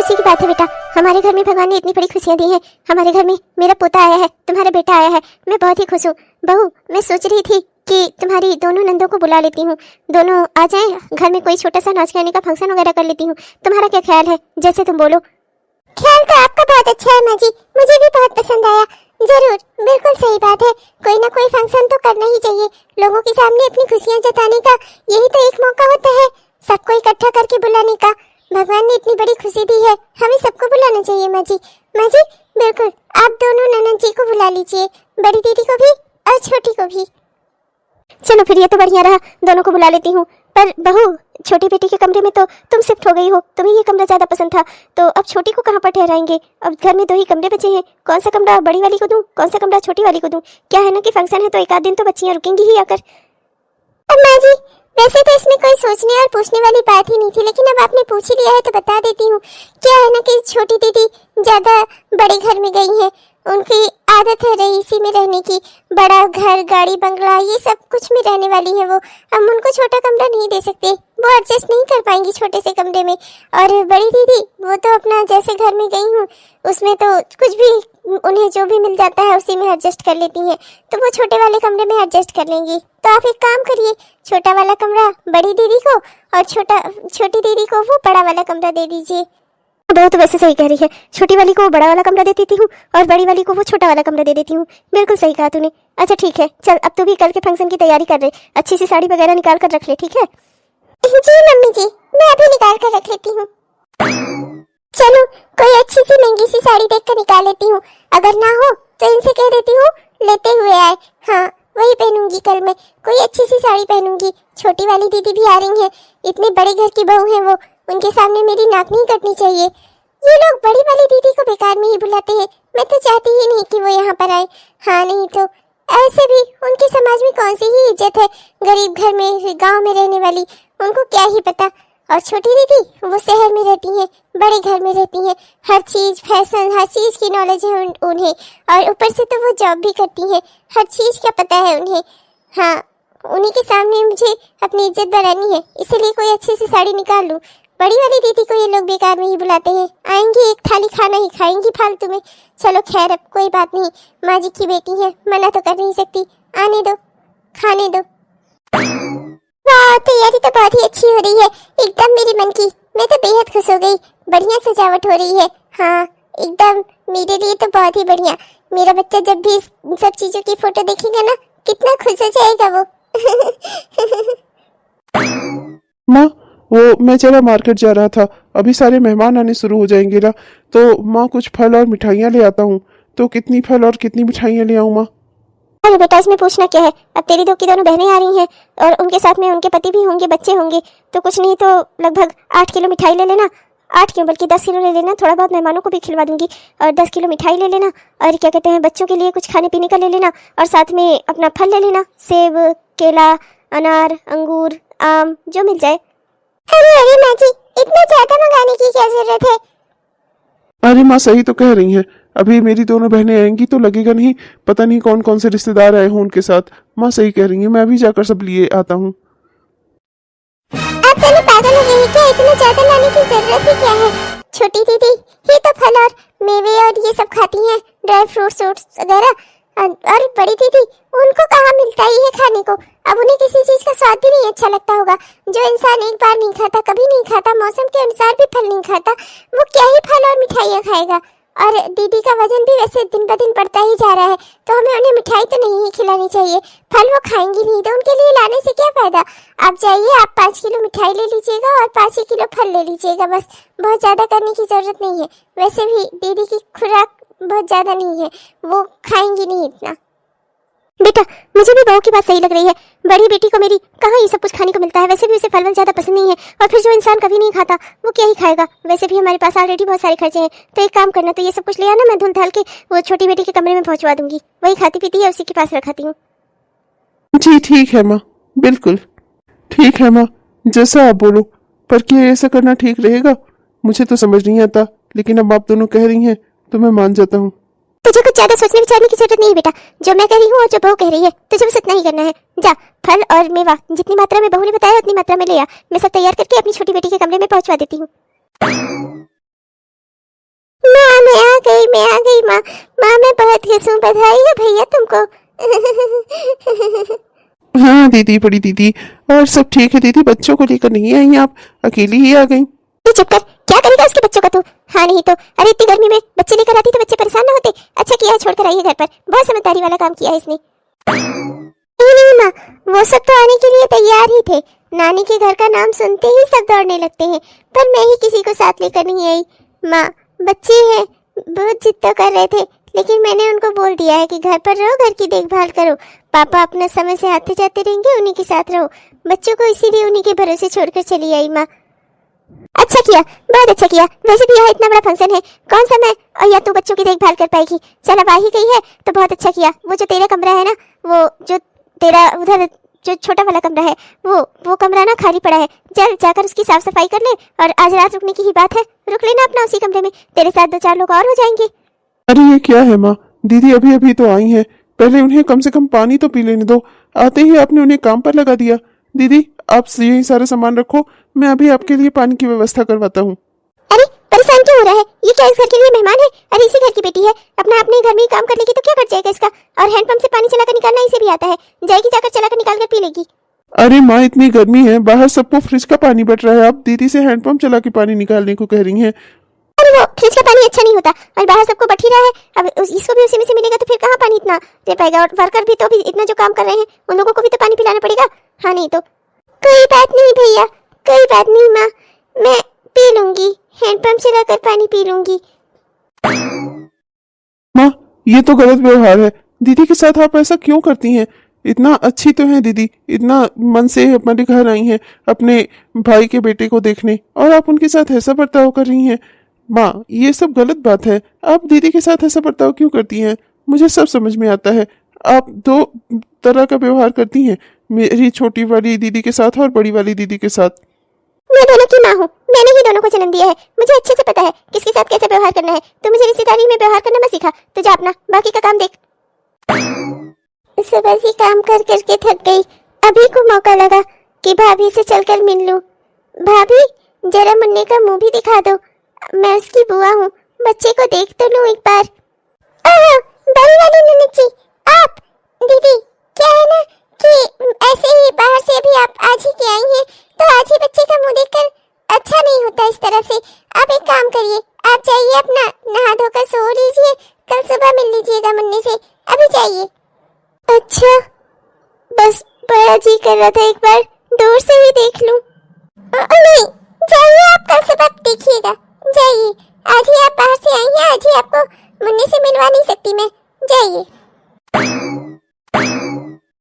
खुशी की बात है बेटा, हमारे घर में भगवान ने इतनी बड़ी खुशियां दी हैं। हमारे घर में मेरा पोता आया है, तुम्हारा बेटा आया है, मैं बहुत ही खुश हूँ। बहू, मैं सोच रही थी कि तुम्हारी दोनों नंदों को बुला लेती हूँ, दोनों आ जाएं, घर में कोई छोटा सा नाच गाने का फंक्शन वगैरह कर लेती हूँ। तुम्हारा क्या ख्याल है, जैसे तुम बोलो। ख्याल तो आपका बहुत अच्छा है माँ जी, मुझे भी बहुत पसंद आया। जरूर, बिल्कुल सही बात है, कोई ना कोई फंक्शन तो करना ही चाहिए। लोगों के सामने अपनी खुशियाँ जताने का यही तो एक मौका होता है, सबको इकट्ठा करके बुलाने का। भगवान ने इतनी बड़ी खुशी दी है, हमें सबको बुलाना चाहिए माँ जी। माँ जी बिल्कुल, आप दोनों ननद जी को बुला लीजिए, बड़ी दीदी को भी और छोटी को भी। चलो फिर, ये तो बढ़िया रहा, दोनों को बुला लेती हूँ। पर बहू, छोटी बेटी के कमरे में तो तुम शिफ्ट हो गई हो, तुम्हें ये कमरा ज्यादा पसंद था, तो अब छोटी को कहाँ पर ठहराएंगे? अब घर में 2 ही कमरे बचे हैं, कौन सा कमरा बड़ी वाली को दूं, कौन सा कमरा छोटी वाली को दूं? क्या है ना कि फंक्शन है तो एक आध दिन तो बच्चियां रुकेंगी ही आकर। अम्मा जी, वैसे तो इसमें कोई सोचने और पूछने वाली बात ही नहीं थी, लेकिन अब आपने पूछ ही लिया है तो बता देती हूँ। क्या है ना कि छोटी दीदी ज्यादा बड़े घर में गई है, उनकी आदत है रईसी में रहने की, बड़ा घर, गाड़ी, बंगला, ये सब कुछ में रहने वाली है वो। हम उनको छोटा कमरा नहीं दे सकते, वो एडजस्ट नहीं कर पाएंगी छोटे से कमरे में। और बड़ी दीदी, वो तो अपना जैसे घर में गई हूँ उसमें तो कुछ भी उन्हें जो भी मिल जाता है उसी में एडजस्ट कर लेती हैं, तो वो छोटे वाले कमरे में एडजस्ट कर लेंगी। तो आप एक काम करिए, छोटा वाला कमरा बड़ी दीदी को और छोटी दीदी को वो बड़ा वाला कमरा दे दीजिए। बहू तो वैसे सही कह रही है, छोटी वाली को बड़ा वाला कमरा दे देती हूँ और बड़ी वाली को वो छोटा वाला कमरा दे देती हूँ। बिल्कुल सही कहा तूने। अच्छा ठीक है, चल अब तू भी कल के फंक्शन की तैयारी कर रहे, अच्छी सी साड़ी वगैरह निकाल कर रख ले, ठीक है? जी मम्मी जी, मैं अभी निकाल कर रख लेती हूँ। चलो, कोई अच्छी सी महंगी सी साड़ी देख कर निकाल लेती हूँ, अगर ना हो तो इनसे कह देती हूँ लेते हुए आए। हाँ, वही पहनूंगी कल मैं, कोई अच्छी सी साड़ी पहनूंगी। छोटी वाली दीदी भी आ रही है, इतने बड़े घर की बहू है वो, उनके सामने मेरी नाक नहीं कटनी चाहिए। ये लोग बड़ी वाली दीदी को बेकार में ही बुलाते हैं, मैं तो चाहती ही नहीं कि वो यहाँ पर आए। हाँ नहीं तो ऐसे भी उनके समाज में कौन सी ही इज्जत है, गरीब घर में, गांव में रहने वाली, उनको क्या ही पता। और छोटी दीदी, वो शहर में रहती हैं, बड़े घर में रहती हैं, हर चीज, फैशन, हर चीज की नॉलेज है उन्हें, और ऊपर से तो वो जॉब भी करती हैं, हर चीज का पता है उन्हें। हाँ, उन्हीं के सामने मुझे अपनी इज्जत बढ़ानी है, इसलिए कोई अच्छी सी साड़ी निकाल लूं। बड़ी वाली दीदी को ये लोग बेकार में ही बुलाते हैं, आएंगी एक थाली खाना ही खाएंगी फालतू में। चलो खैर, अब कोई बात नहीं, माँ जी की बेटी है, मना तो कर नहीं सकती, आने दो, खाने दो। वाह, तैयारी तो बहुत ही अच्छी हो रही है, एकदम मेरे मन की, मैं तो बेहद खुश हो गई। बढ़िया सजावट हो रही है, हाँ एकदम मेरे लिए तो बहुत ही बढ़िया। मेरा बच्चा जब भी इन सब चीजों की फोटो देखेगा ना, कितना खुश हो जाएगा वो। माँ, वो मैं जरा मार्केट जा रहा था, अभी सारे मेहमान आने शुरू हो जाएंगे ना, तो माँ कुछ फल और मिठाइयाँ ले आता हूँ। तो कितनी फल और कितनी मिठाइयाँ ले आऊँ माँ? अरे बेटा, इसमें पूछना क्या है, अब तेरी दो की दोनों बहनें आ रही हैं और उनके साथ में उनके पति भी होंगे, बच्चे होंगे, तो कुछ नहीं तो लगभग 8 किलो मिठाई ले लेना। 8 क्यों, बल्कि 10 किलो ले लेना, थोड़ा बहुत मेहमानों को भी खिलवा दूंगी। और 10 किलो मिठाई ले लेना, और क्या कहते हैं, बच्चों के लिए कुछ खाने पीने का ले लेना, और साथ में अपना फल ले लेना, सेब, केला, अनार, अंगूर, आम, जो मिल जाए। अरे अरे माँ जी, इतना ज्यादा मंगाने की क्या जरूरत है? अरे माँ, सही तो कह रही हैं, अभी मेरी दोनों बहनें आएंगी तो लगेगा नहीं, पता नहीं कौन कौन से रिश्तेदार आए हों उनके साथ। माँ सही कह रही हैं, मैं अभी जाकर सब लिए आता हूँ। आप दोनों पागल हो गए हैं क्या? इतना ज्यादा लाने की जरूरत ही क्या है? छोटी दीदी ये तो फल और मेवे और ये सब खाती हैं, ड्राई फ्रूट्स वगैरह, और बड़ी दीदी, उनको कहाँ मिलता ही है खाने को, अब उन्हें किसी चीज का स्वाद भी नहीं अच्छा लगता होगा। जो इंसान एक बार नहीं खाता, कभी नहीं खाता, मौसम के अनुसार भी फल नहीं खाता, वो क्या ही फल और मिठाइयाँ खाएगा? और दीदी का वजन भी वैसे दिन ब दिन बढ़ता ही जा रहा है, तो हमें उन्हें मिठाई तो नहीं ही खिलानी चाहिए। फल वो खाएंगी नहीं, तो उनके लिए लाने से क्या फायदा? आप जाइए, आप 5 किलो मिठाई ले लीजिएगा और 5 किलो फल ले लीजिएगा, बस, बहुत ज्यादा करने की जरूरत नहीं है। वैसे भी दीदी की खुराक बहुत ज्यादा नहीं है, वो खाएंगी नहीं इतना। बेटा, मुझे भी बहू की बात सही लग रही है, बड़ी बेटी को मेरी कहाँ ये सब कुछ खाने को मिलता है, वैसे भी उसे फल ज्यादा पसंद नहीं है, और फिर जो इंसान कभी नहीं खाता वो क्या ही खाएगा? वैसे भी हमारे पास ऑलरेडी बहुत सारे खर्चे हैं, तो एक काम करना, तो ये सब कुछ ले आना, मैं धुल धाल के वो छोटी बेटी के कमरे में पहुंचवा दूंगी, वही खाती पीती है, उसी के पास रखाती हूँ। जी ठीक है माँ, बिल्कुल ठीक है माँ, जैसा आप बोलो। पर क्या ऐसा करना ठीक रहेगा? मुझे तो समझ नहीं आता, लेकिन अब आप दोनों कह रही हैं तो मैं मान जाता हूँ। तुझे कुछ ज्यादा सोचने विचारने की जरूरत नहीं है बेटा, जो मैं कह रही हूँ और जो बहू कह रही है, तुझे बस इतना ही करना है। जा, फल और मेवा जितनी मात्रा में बहू ने बताया उतनी मात्रा में ले आ, मैं सब तैयार करके अपनी छोटी बेटी के कमरे में पहुंचवा देती हूँ। माँ मैं आ गई माँ। माँ मैं बहुत खुश हूँ, बधाई है भैया तुमको। हाँ दीदी, बड़ी दीदी, और सब ठीक है दीदी? बच्चों को लेकर नहीं आई आप, अकेली ही आ गई? तू चुप कर, क्या करेगा उसके बच्चों का तू? हाँ नहीं तो, अरे इतनी गर्मी में बच्चे लेकर आती तो बच्चे परेशान ना होते। अच्छा किया छोड़कर आई है घर पर, बहुत समझदारी वाला काम किया है इसने। नहीं माँ, वो सब तो आने के लिए तैयार ही थे। नानी के घर का नाम सुनते ही सब दौड़ने लगते हैं, पर मैं ही किसी को साथ लेकर नहीं आई। माँ बच्चे हैं, बहुत जिद तो कर रहे थे, लेकिन मैंने उनको बोल दिया है कि घर पर रहो, घर की देखभाल करो। पापा अपना समय से आते जाते रहेंगे, उन्हीं के साथ रहो। बच्चों को इसीलिए उन्हीं के भरोसे छोड़कर चली आई माँ। अच्छा किया, बहुत अच्छा किया। वैसे भी यहाँ इतना बड़ा फंक्शन है, कौन सा मैं और या तू बच्चों की देखभाल कर पाएगी? चल अब आ ही गई है तो बहुत अच्छा किया। वो जो तेरा कमरा है ना, वो जो तेरा उधर जो छोटा वाला कमरा है, वो कमरा ना खाली पड़ा है। चल जाकर उसकी साफ सफाई कर ले, और आज रात रुकने की ही बात है, रुक लेना अपना उसी कमरे में। तेरे साथ 2-4 लोग और हो जाएंगे। अरे ये क्या है माँ? दीदी अभी अभी तो आई हैं, पहले उन्हें कम से कम पानी तो पी लेने दो। आते ही आपने उन्हें काम पर लगा दिया। दीदी आप यही सारा सामान रखो, मैं अभी आपके लिए पानी की व्यवस्था करवाता हूँ। अरे परेशान क्यों हो रहा है? ये क्या इस घर के लिए मेहमान है? अरे इसी घर की बेटी है, अपना अपने घर में ही काम कर लेगी तो क्या कट जाएगा इसका? और हैंडपंप से पानी चलाकर निकालना इसे भी आता है, जाएगी जाकर चलाकर निकाल कर पी लेगी। अरे माँ इतनी गर्मी है, बाहर सबको फ्रिज का पानी बट रहा है, आप दीदी से हैंडपंप चला के पानी निकालने को कह रही हैं। अरे वो फ्रिज का पानी अच्छा नहीं होता, और बाहर सबको बट ही रहा है। अब इसको भी उसी में से मिलेगा तो फिर कहाँ पानी इतना दे पाएगा? और वर्कर भी तो भी इतना जो काम कर रहे हैं, उन लोगों को भी तो पानी पिलाना पड़ेगा। हाँ नहीं तो। कोई बात नहीं भैया, कोई बात नहीं माँ, मैं पी लूंगी, हैंडपंप चलाकर पानी पी लूंगी। माँ ये तो गलत व्यवहार है, दीदी के साथ आप ऐसा क्यों करती हैं? इतना अच्छी तो है दीदी, इतना मन से हमारे घर आई हैं अपने भाई के बेटे को देखने, और आप उनके साथ ऐसा बर्ताव कर रही हैं। माँ ये सब गलत बात है, आप दीदी के साथ ऐसा बर्ताव क्यों करती हैं? मुझे सब समझ में आता है, आप दो तरह का व्यवहार करती हैं, मेरी छोटी वाली दीदी के साथ और बड़ी वाली दीदी के साथ। मैं दोनों की माँ हूँ, मैंने ही दोनों को जन्म दिया है, मुझे अच्छे से पता है किसके साथ कैसे व्यवहार करना है। तो मुझे रिश्तेदारी में व्यवहार करना मत सिखा, तू जा अपना बाकी का काम देख। सुबह से काम कर करके थक गई, अभी को मौका लगा कि भाभी से चलकर मिल लूं। भाभी जरा मुन्ने का मुंह भी दिखा दो, मैं उसकी बुआ हूँ, बच्चे को देख तो लूं एक बार। बड़ी वाली ननद जी, आप दीदी, क्या है ना कि ऐसे ही बाहर से अभी आप आज ही के आई हैं, तो आज ही बच्चे का मुंह देखकर अच्छा नहीं होता इस तरह से। आप एक काम करिए, आप जाइए अपना नहा धोकर सो लीजिए, कल सुबह मिल लीजिएगा मुन्ने से, अभी जाइए। अच्छा, बस बड़ा जी कर रहा था एक बार दूर से ही देख लूं। नहीं, जाइए आप, कल सुबह देखिएगा, जाइए। आज ही आप बाहर से आई हैं, आज ही आपको मुन्ने से मिलवा नहीं सकती मैं, जाइए।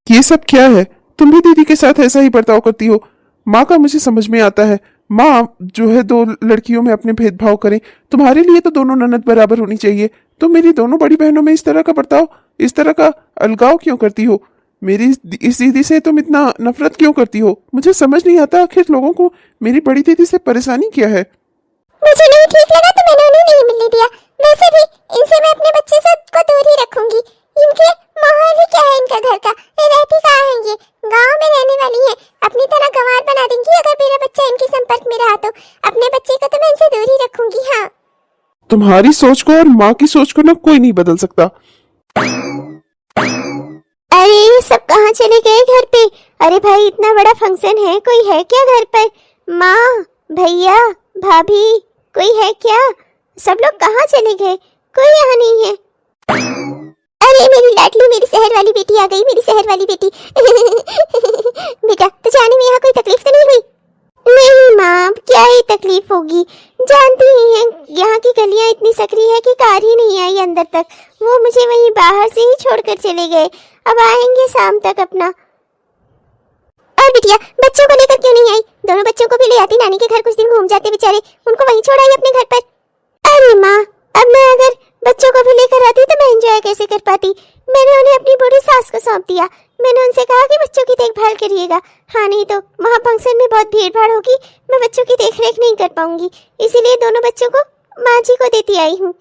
ये सब क्या है? तुम भी दीदी के साथ ऐसा ही बर्ताव करती हो? माँ का मुझे समझ में आता है, माँ जो है दो लड़कियों में अपने भेदभाव करें, तुम्हारे लिए तो दोनों ननद बराबर होनी चाहिए। तुम मेरी दोनों बड़ी बहनों में इस तरह का बर्ताव, इस तरह का अलगाव क्यों करती हो? मेरी इस दीदी से तुम इतना नफरत क्यों करती हो? मुझे समझ नहीं आता आखिर लोगों को मेरी बड़ी दीदी से परेशानी क्या है। मुझे नहीं ठीक लगा तो मैंने उन्हें नहीं मिलने दिया, वैसे भी इनसे मैं अपने बच्चे से को दूर ही रखूंगी। इनके माहौल ही क्या है इनका घर का, ये रहती कहाँ है? ये गांव में रहने वाली है, अपनी तरह गंवार बना देंगी। अगर मेरा बच्चा इनके संपर्क में रहा तो अपने बच्चे को तो मैं इनसे दूर ही रखूंगी। हाँ, तुम्हारी सोच को और माँ की सोच को ना कोई नहीं बदल सकता। अरे ये सब कहाँ चले गए घर पे? अरे भाई इतना बड़ा फंक्शन है, कोई है क्या घर पर? माँ, भैया, भाभी, कोई है क्या? सब लोग कहाँ चले गए? कोई यहाँ नहीं है। अरे मेरी लाडली, मेरी शहर वाली बेटी आ गई, मेरी शहर वाली बेटी। बेटा तुझे आने में यहाँ कोई तकलीफ तो नहीं हुई? नहीं माँ, क्या ही तकलीफ होगी, जानती ही हैं यहाँ की गलियाँ इतनी सकरी है कि कार ही नहीं आई अंदर तक। वो मुझे वहीं बाहर से ही छोड़कर चले गए, अब आएंगे शाम तक अपना। और बिटिया बच्चों को लेकर क्यों नहीं आई? दोनों बच्चों को भी ले आती, नानी के घर कुछ दिन घूम जाते बेचारे, उनको वहीं छोड़ आई अपने घर पर। अरे माँ, अब मैं अगर बच्चों को भी लेकर आती तो मैं एंजॉय कैसे कर पाती? मैंने उन्हें अपनी बूढ़ी सास को सौंप दिया, मैंने उनसे कहा कि बच्चों की देखभाल करिएगा। हाँ नहीं तो वहाँ फंक्शन में बहुत भीड़ भाड़ होगी, मैं बच्चों की देखरेख नहीं कर पाऊंगी, इसीलिए दोनों बच्चों को माँ जी को देती आई हूँ।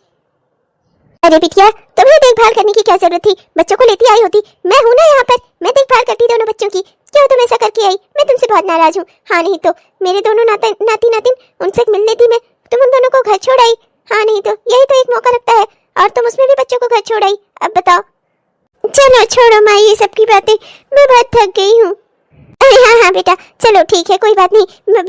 अरे बिटिया तुम्हें देखभाल करने की क्या जरूरत थी? बच्चों को लेती आई होती, मैं हूँ ना यहाँ पर, मैं देखभाल करती दोनों बच्चों की। क्यों तुम ऐसा करके आई? मैं तुमसे बहुत नाराज हूँ। हाँ नहीं तो मेरे दोनों नाती नातिन उनसे मिल लेती मैं, तुम उन दोनों को घर छोड़ आई। हाँ नहीं तो यही तो एक मौका रखता है, और तुम उसमें भी बच्चों को घर छोड़ आई। अब बताओ। चलो छोड़ो माँ ये सब की बातें, मैं बहुत थक गई हूँ। अरे हाँ हाँ बेटा, चलो ठीक है, कोई बात नहीं,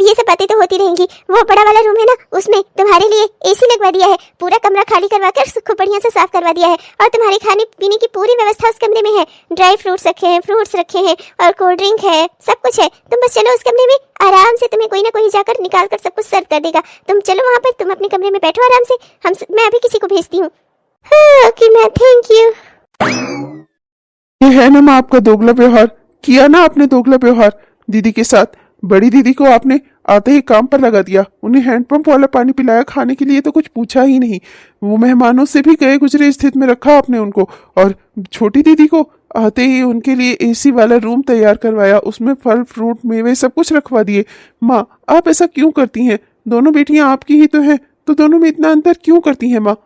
ये सब बातें तो होती रहेंगी। वो बड़ा वाला रूम है ना, उसमें तुम्हारे लिए एसी लगवा दिया है, पूरा कमरा खाली करवा कर उसको बढ़िया से साफ करवा दिया है, और तुम्हारे खाने पीने की पूरी व्यवस्था उस कमरे में है। ड्राई फ्रूट्स रखे हैं, फ्रूट्स रखे हैं, और कोल्ड ड्रिंक है, सब कुछ है। तुम बस चलो उस कमरे में, आराम से तुम्हें कोई ना कोई जाकर निकाल कर सब कुछ सर्व कर देगा। तुम चलो वहाँ पर, तुम अपने कमरे में बैठो आराम से, मैं अभी किसी को भेजती हूँ। हाँ ओके मैम, थैंक यू। ये है ना माँ आपका दोगला व्यवहार, किया ना आपने दोगला व्यवहार दीदी के साथ। बड़ी दीदी को आपने आते ही काम पर लगा दिया, उन्हें हैंडपंप वाला पानी पिलाया, खाने के लिए तो कुछ पूछा ही नहीं। वो मेहमानों से भी गए गुजरे स्थिति में रखा आपने उनको, और छोटी दीदी को आते ही उनके लिए एसी वाला रूम तैयार करवाया, उसमें फल फ्रूट मेवे सब कुछ रखवा दिए। माँ आप ऐसा क्यों करती हैं? दोनों बेटियां आपकी ही तो हैं, तो दोनों में इतना अंतर क्यों करती हैं माँ?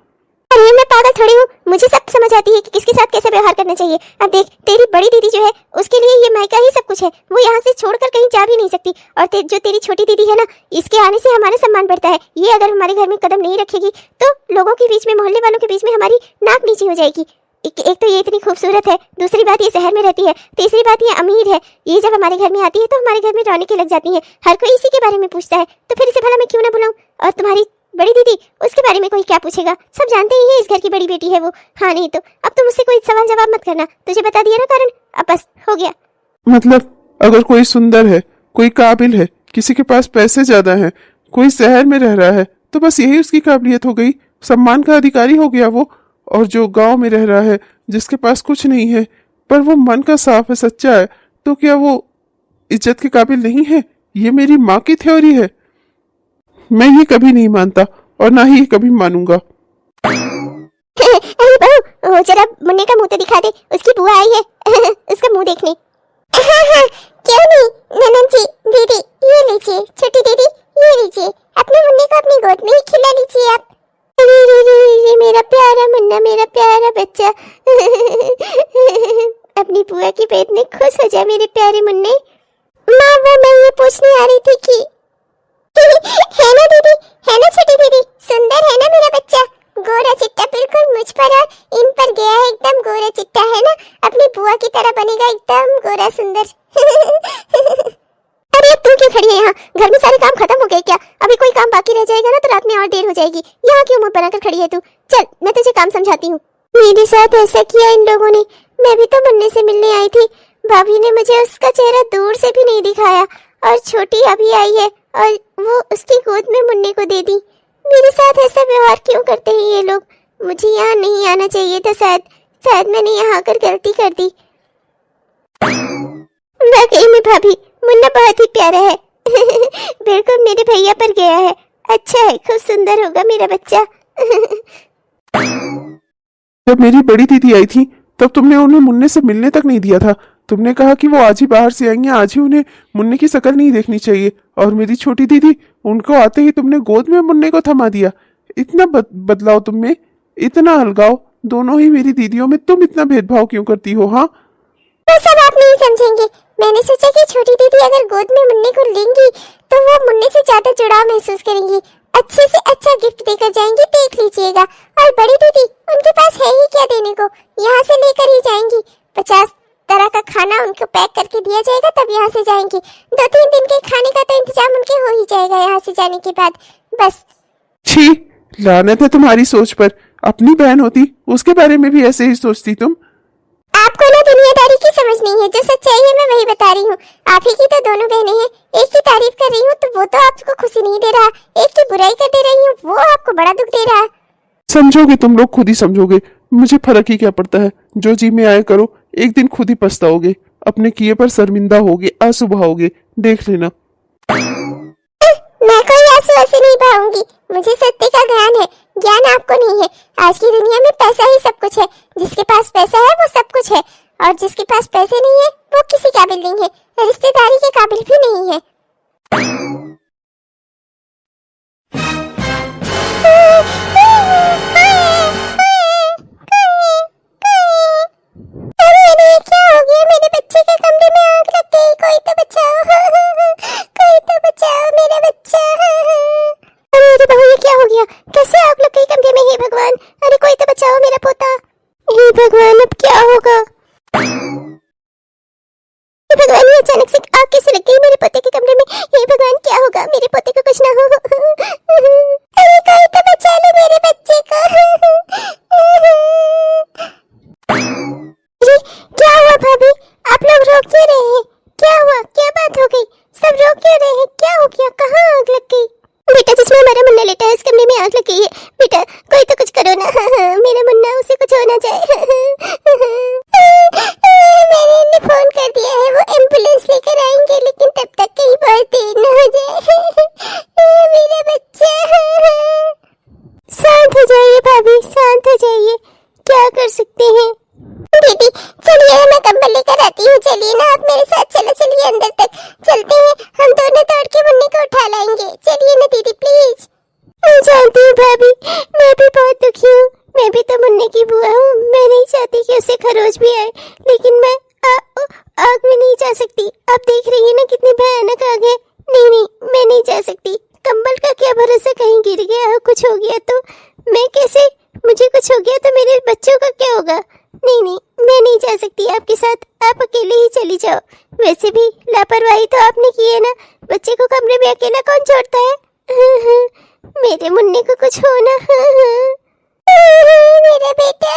अरे मैं पागल थोड़ी हूँ, मुझे सब समझ आती है कि किसके साथ कैसे व्यवहार करना चाहिए। अब देख, तेरी बड़ी दीदी जो है उसके लिए ये मायका ही सब कुछ है, वो यहाँ से छोड़कर कहीं जा भी नहीं सकती। और जो तेरी छोटी दीदी है ना, इसके आने से हमारा सम्मान बढ़ता है। ये अगर हमारे घर में कदम नहीं रखेगी तो लोगों के बीच में, मोहल्ले वालों के बीच में हमारी नाक नीची हो जाएगी। एक तो ये इतनी खूबसूरत है, दूसरी बात ये शहर में रहती है, तीसरी बात ये अमीर है। ये जब हमारे घर में आती है तो हमारे घर में रौनकें लग जाती हैं, हर कोई इसी के बारे में पूछता है, तो फिर इसे भला मैं क्यों ना बुलाऊं? और तुम्हारी बड़ी दीदी, उसके बारे में कोई क्या पूछेगा, सब जानते ही हैं इस घर की बड़ी बेटी है वो। हाँ नहीं तो अब तुम मुझसे कोई सवाल जवाब मत करना, तुझे बता दिया ना कारण, अब बस हो गया। मतलब अगर कोई सुंदर है, कोई काबिल है, किसी के पास पैसे ज्यादा हैं, कोई शहर में रह रहा है, तो बस यही उसकी काबिलियत हो गई, सम्मान का अधिकारी हो गया वो। और जो गांव में रह रहा है, जिसके पास कुछ नहीं है पर वो मन का साफ है, सच्चा है, तो क्या वो इज्जत के काबिल नहीं है? ये मेरी माँ की थ्योरी है, मैं ये कभी नहीं मानता और ना ही ये कभी मानूंगा। अरे बहू, जरा मुन्ने का मुंह तो दिखा दे, उसकी बुआ आई है उसका मुंह देखने। हाँ हाँ, क्यों नहीं ननद जी, दीदी ये लीजिए, छोटी दीदी ये लीजिए, अपने मुन्ने को अपनी गोद में ही खिला लीजिए आप। अरे रे रे रे, मेरा प्यारा मुन्ना, मेरा प्यारा बच्चा अपनी बुआ की पेट में खुश हो जा मेरे प्यारे मुन्ने। माँ वो मैं ये पूछने आ रही थी कि है ना दीदी, है ना छोटी दीदी, सुंदर है ना मेरा बच्चा, गोरा चिट्टा बिल्कुल मुझ पर और इन पर गया है, एकदम गोरा चिट्टा है ना, अपनी बुआ की तरह बनेगा एकदम गोरा सुंदर अरे अब तू क्यों खड़ी है यहाँ? घर में सारे काम खत्म हो गए क्या? अभी कोई काम बाकी रह जाएगा ना तो रात में और देर हो जाएगी। यहाँ क्यों मुंह बनाकर खड़ी है तू? चल मैं तुझे काम समझाती हूँ। मेरे साथ ऐसा किया इन लोगों ने, मैं भी तो मुन्ने से मिलने आई थी, भाभी ने मुझे उसका चेहरा दूर से भी नहीं दिखाया, और छोटी अभी आई है और वो उसकी गोद में मुन्ने को दे दी। मेरे साथ ऐसा व्यवहार क्यों करते हैं ये लोग? मुझे यहाँ नहीं आना चाहिए था, शायद मैंने यहाँ आकर गलती कर दी। वाकई में भाभी, मुन्ना बहुत ही प्यारा है बिल्कुल मेरे भैया पर गया है, अच्छा है, खूब सुंदर होगा मेरा बच्चा जब मेरी बड़ी दीदी आई थी तब तुमने उन्हें मुन्ने से मिलने तक नहीं दिया था। तुमने कहा कि वो आज ही बाहर से आएंगे, आज ही उन्हें मुन्ने की शक्ल नहीं देखनी चाहिए। और मेरी छोटी दीदी, उनको आते ही तुमने गोद में मुन्ने को थमा दिया। इतना बदलाव तुम में, इतना अलगाव, दोनों ही मेरी दीदियों में, तुम इतना भेदभाव क्यों करती हो? हाँ वो सब आप नहीं समझेंगे। मैंने सोचा कि छोटी दीदी अगर गोद में मुन्ने को लेंगी तो वो मुन्ने से ज्यादा जुड़ाव महसूस करेंगी, अच्छे से अच्छा गिफ्ट देकर जाएंगी, देख लीजिएगा। और बड़ी दीदी, उनके पास है ही क्या देने को, यहाँ से लेकर ही जाएंगी, 50 तरह का खाना उनको पैक करके दिया जाएगा, तब यहाँ से जाएंगी। 2-3 दिन के खाने का तो इंतजाम उनके हो ही जाएगा यहाँ से जाने के बाद, बस। छी, लानत है तुम्हारी सोच पर। अपनी बहन होती उसके बारे में भी ऐसे ही सोचती तुम। आपको ना दुनियादारी की समझ नहीं है, जो सच्चाई है मैं वही बता रही हूँ। आप ही की तो दोनों बहनें हैं, एक की तारीफ कर रही हूँ तो वो तो आपको खुशी नहीं दे रहा, एक की बुराई कर दे रही हूँ वो आपको बड़ा दुख दे रहा है। समझोगे तुम लोग, खुद ही समझोगे, मुझे फर्क ही क्या पड़ता है। जो जी में आए करो, एक दिन खुद ही पछताओगे, अपने किए पर शर्मिंदा होगे, आंसू बहाओगे, देख लेना। मैं कोई आंसू ऐसे नहीं बहाऊंगी, मुझे सत्य का ज्ञान है, ज्ञान आपको नहीं है। आज की दुनिया में पैसा ही सब कुछ है, जिसके पास पैसा है वो सब कुछ है, और जिसके पास पैसे नहीं है वो किसी काबिल नहीं है, रिश्तेदारी के काबिल भी नहीं है। अरे क्या हो गया? मेरे बच्चे के कमरे में आग लग गई, कोई तो बचाओ कोई तो बचाओ मेरा बच्चा। अरे बहू ये क्या हो गया? कैसे आग लग गई कमरे में? हे भगवान, अरे कोई तो बचाओ मेरा पोता। हे भगवान, अब क्या होगा? हे भगवान, ये अचानक से आग कैसे लग गई मेरे पोते के कमरे में? हे भगवान, क्या होगा? मेरे पोते को कुछ ना हो। अरे कोई तो बचा लो मेरे बच्चे को। अरे क्या हुआ भाभी? आप लोग रो क्यों रहे हैं? क्या हुआ? क्या बात हो गई? सब रो क्यों रहे हैं? क्या हो गया? कहाँ आग लग गई? बेटा, जिसमें हमारा मुन्ना लेटा है, इस कमरे में आग लग गई है। बेटा, कोई तो कुछ करो ना। मेरा मुन्ना, उसे कुछ होना चाहिए। मैंने इन्हें फोन कर दिया है, वो एम्बुलेंस लेकर आएंगे, लेकिन तब तक कहीं बहुत देर न हो जाए। मेरा बच्चा। शांत हो जाइए भाभी, शांत हो जाइए। क्या कर सकते हैं? दीदी चलिए, मैं कंबल लेकर आती हूँ। चलिए ना, आप मेरे साथ चलो। चलिए अंदर तक चलते हैं, हम दोनों दौड़ के मुन्ने को उठा लाएंगे। चलिए ना दीदी, प्लीज। मैं जानती हूँ भाभी, मैं भी बहुत दुखी हूँ। मैं भी तो मुन्ने की बुआ हूँ। मैं नहीं चाहती कि उसे खरोच भी आए, लेकिन मैं आग में नहीं जा सकती। आप देख रही है ना कितनी भयानक आग है। नहीं नहीं, मैं नहीं जा सकती। कंबल का क्या भरोसा, कहीं गिर गया हो, कुछ हो गया तो मैं कैसे? मुझे कुछ हो गया तो मेरे बच्चों का क्या होगा? नहीं नहीं, मैं नहीं जा सकती आपके साथ। आप अकेले ही चली जाओ। वैसे भी लापरवाही तो आपने की है ना। बच्चे को कमरे में अकेला कौन छोड़ता है? मेरे मुन्ने को कुछ हो ना। मेरा बेटा।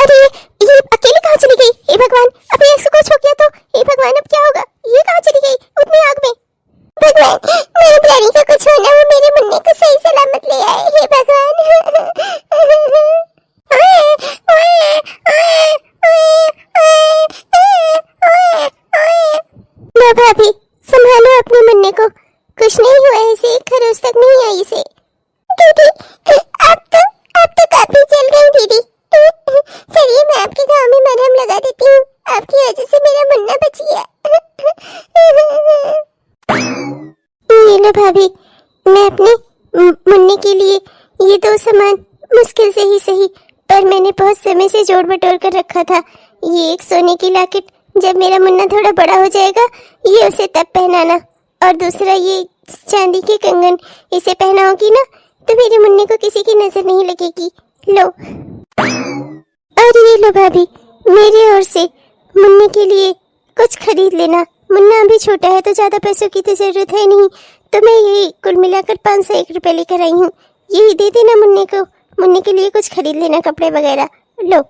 अरे ये अकेले कहाँ चली गई? हे भगवान, अब ये कुछ हो गया तो? हे भगवान, अब क्या होगा? ये कहाँ चली गई उतनी आग में? भगवान, मेरी प्यारी को कुछ होना, वो मेरे मुन्ने को सही सलामत ले आए। हे भगवान। लो भाभी, संभालो अपने मुन्ने को। कुछ नहीं हुआ इसे, खरोच तक नहीं आई इसे। दीदी, अब तो काफी चल गई दीदी। चलिए, मैं आपके गाँव में मरहम लगा देती हूँ। आपकी वजह से मेरा मुन्ना बच गया। ये लो भाभी, मैं अपने मुन्ने के लिए ये 2 सामान मुश्किल से ही सही, पर मैंने बहुत समय से जोड़ बटोर कर रखा था। ये एक सोने की लॉकेट, जब मेरा मुन्ना थोड़ा बड़ा हो जाएगा, ये उसे तब पहनाना। और दूसरा ये चांदी के कंगन, इसे पहनाओगी ना तो मेरे मुन्ने को किसी की नजर नहीं लगेगी। लो। और ये लो भाभी, मेरी ओर से मुन्ने के लिए कुछ खरीद लेना। मुन्ना अभी छोटा है तो ज्यादा पैसों की तो जरूरत है नहीं, तो मैं यही कुल मिलाकर 501 रुपए लेकर आई हूँ। यही दे देना मुन्ने को। मुन्ने के लिए कुछ खरीद लेना, कपड़े वगैरह। लो,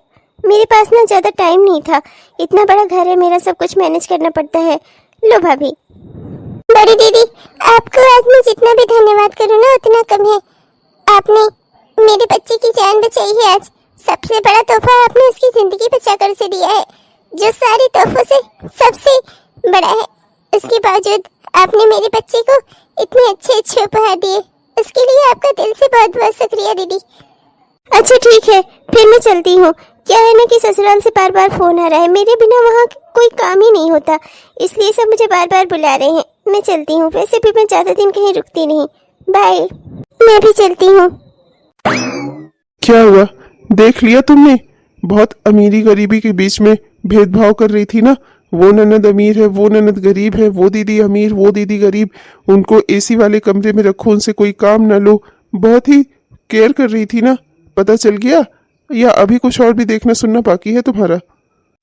मेरे पास ना ज्यादा टाइम नहीं था, इतना बड़ा घर है मेरा, सब कुछ मैनेज करना पड़ता है। लो भाभी। बड़ी दीदी, आपको आज मैं जितना भी धन्यवाद करूँ ना उतना कम है। आपने मेरे बच्चे की जान बचाई है आज। सबसे बड़ा तोहफा आपने उसकी जिंदगी बचाकर उसे दिया है, जो सारे तोहफों से सबसे बड़ा है। उसके बावजूद आपने मेरे बच्चे को इतने अच्छे उपहार दिए, उसके लिए आपका दिल से बहुत बहुत शुक्रिया दीदी। अच्छा ठीक है, फिर मैं चलती हूँ। क्या है ना कि ससुराल से बार बार फोन आ रहा है, मेरे बिना वहाँ कोई काम ही नहीं होता, इसलिए सब मुझे बार बार बुला रहे हैं। मैं चलती हूँ, वैसे भी मैं ज्यादा दिन कहीं रुकती नहीं। बाय। मैं भी चलती हूँ। क्या हुआ? देख लिया तुमने? बहुत अमीरी गरीबी के बीच में भेदभाव कर रही थी ना। वो ननद अमीर है, वो ननद गरीब है, वो दीदी अमीर, वो दीदी गरीब। उनको एसी वाले कमरे में रखो, उनसे कोई काम न लो। बहुत ही केयर कर रही थी ना। पता चल गया? या अभी कुछ और भी देखना सुनना बाकी है तुम्हारा?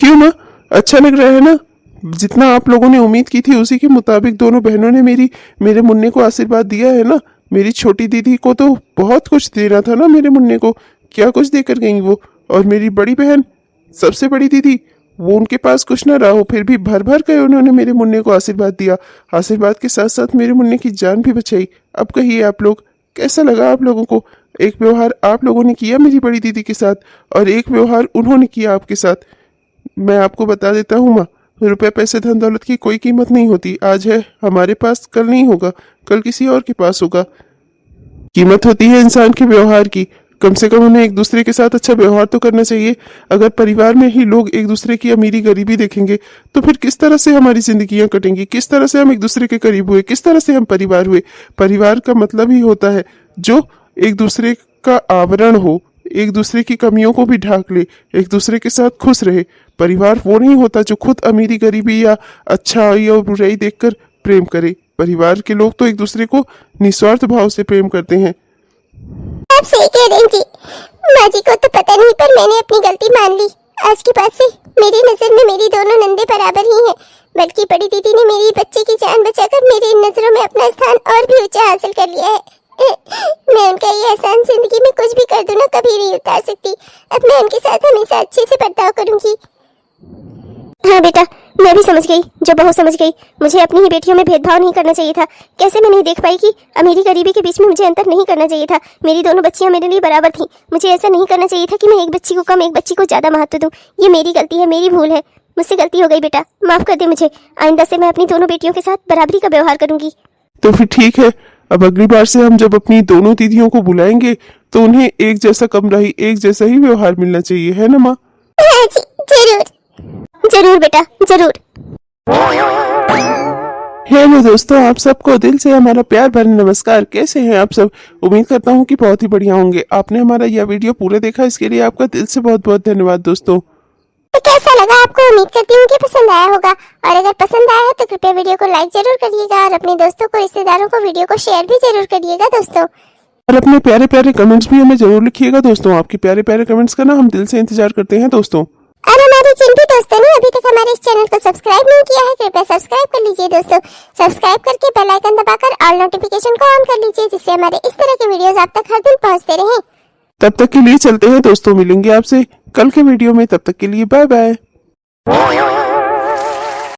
क्यों माँ, अच्छा लग रहा है ना? जितना आप लोगों ने उम्मीद की थी उसी के मुताबिक दोनों बहनों ने मेरे मुन्ने को आशीर्वाद दिया है ना। मेरी छोटी दीदी को तो बहुत कुछ देना था ना मेरे मुन्ने को, क्या कुछ देकर गई वो। और मेरी बड़ी बहन, सबसे बड़ी दीदी, वो उनके पास कुछ ना रहा हो, फिर भी भर भर कर उन्होंने मेरे मुन्ने को आशीर्वाद दिया। आशीर्वाद के साथ साथ मेरे मुन्ने की जान भी बचाई। अब कहिए आप लोग, कैसा लगा आप लोगों को? एक व्यवहार आप लोगों ने किया मेरी बड़ी दीदी के साथ, और एक व्यवहार उन्होंने किया आपके साथ। मैं आपको बता देता हूँ माँ, रुपए पैसे धन दौलत की कोई कीमत नहीं होती। आज है हमारे पास, कल नहीं होगा, कल किसी और के पास होगा। कीमत होती है इंसान के व्यवहार की। कम से कम हमें एक दूसरे के साथ अच्छा व्यवहार तो करना चाहिए। अगर परिवार में ही लोग एक दूसरे की अमीरी गरीबी देखेंगे तो फिर किस तरह से हमारी जिंदगियां कटेंगी? किस तरह से हम एक दूसरे के करीब हुए? किस तरह से हम परिवार हुए? परिवार का मतलब ही होता है जो एक दूसरे का आवरण हो, एक दूसरे की कमियों को भी ढाक ले, एक दूसरे के साथ खुश रहे। परिवार वो नहीं होता जो खुद अमीरी गरीबी या अच्छा या बुराई देखकर प्रेम करे। परिवार के लोग तो एक दूसरे को निस्वार्थ भाव से प्रेम करते हैं। आप सही कह रहे हैं जी। माँ जी को तो पता नहीं, पर मैंने अपनी गलती मान ली। आज के बाद से मेरी नजर में मेरी दोनों नंदे बराबर ही हैं। बल्कि बड़ी दीदी ने मेरी बच्चे की जान बचाकर मेरी नजरों में अपना स्थान और भी ऊंचा हासिल कर लिया है। मैं उनका ये एहसान जिंदगी में कुछ भी कर दूं ना, कभी नहीं उतार सकती। अब मैं उनके साथ हमेशा अच्छे से बर्ताव करूंगी। हाँ बेटा, मैं भी समझ गई, जो बहू समझ गई। मुझे अपनी ही बेटियों में भेदभाव नहीं करना चाहिए था। कैसे मैं नहीं देख पाई कि अमीरी गरीबी के बीच में मुझे अंतर नहीं करना चाहिए था। मेरी दोनों बच्चियां मेरे लिए बराबर थीं। मुझे ऐसा नहीं करना चाहिए था कि मैं एक बच्ची को कम, एक बच्ची को ज्यादा महत्व दूं। ये मेरी गलती है, मेरी भूल है। मुझसे गलती हो गई बेटा, माफ कर दे मुझे। आइंदा से मैं अपनी दोनों बेटियों के साथ बराबरी का व्यवहार करूंगी। तो फिर ठीक है, अब अगली बार से हम जब अपनी दोनों दीदियों को बुलाएंगे तो उन्हें एक जैसा कमरा ही, एक जैसा ही व्यवहार मिलना चाहिए, है ना माँ? हाँ जी, जरूर जरूर बेटा, जरूर। हेलो दोस्तों, आप सबको दिल से हमारा प्यार भरा नमस्कार। कैसे हैं आप सब? उम्मीद करता हूँ कि बहुत ही बढ़िया होंगे। आपने हमारा यह वीडियो पूरा देखा, इसके लिए आपका दिल से बहुत बहुत धन्यवाद दोस्तों। तो कैसा लगा आपको? उम्मीद करती हूँ कि पसंद आया होगा। और अगर पसंद आया है तो कृपया वीडियो को लाइक जरूर करिएगा और अपने दोस्तों को, रिश्तेदारों को वीडियो को शेयर भी जरूर करिएगा दोस्तों। और अपने प्यारे प्यारे कमेंट्स भी हमें जरूर लिखिएगा दोस्तों। आपके प्यारे प्यारे कमेंट्स का ना हम दिल से इंतजार करते हैं दोस्तों। और हमारे जिन भी दोस्तों ने अभी तक हमारे इस चैनल को सब्सक्राइब नहीं किया है, कृपया सब्सक्राइब कर लीजिए दोस्तों। सब्सक्राइब करके बेल आइकन दबाकर ऑल नोटिफिकेशन को ऑन कर लीजिए, जिससे हमारे इस तरह के वीडियोस आप तक हर दिन पहुंचते रहें। तब तक के लिए चलते हैं दोस्तों, मिलेंगे आपसे कल के वीडियो में। तब तक के लिए बाय बाय।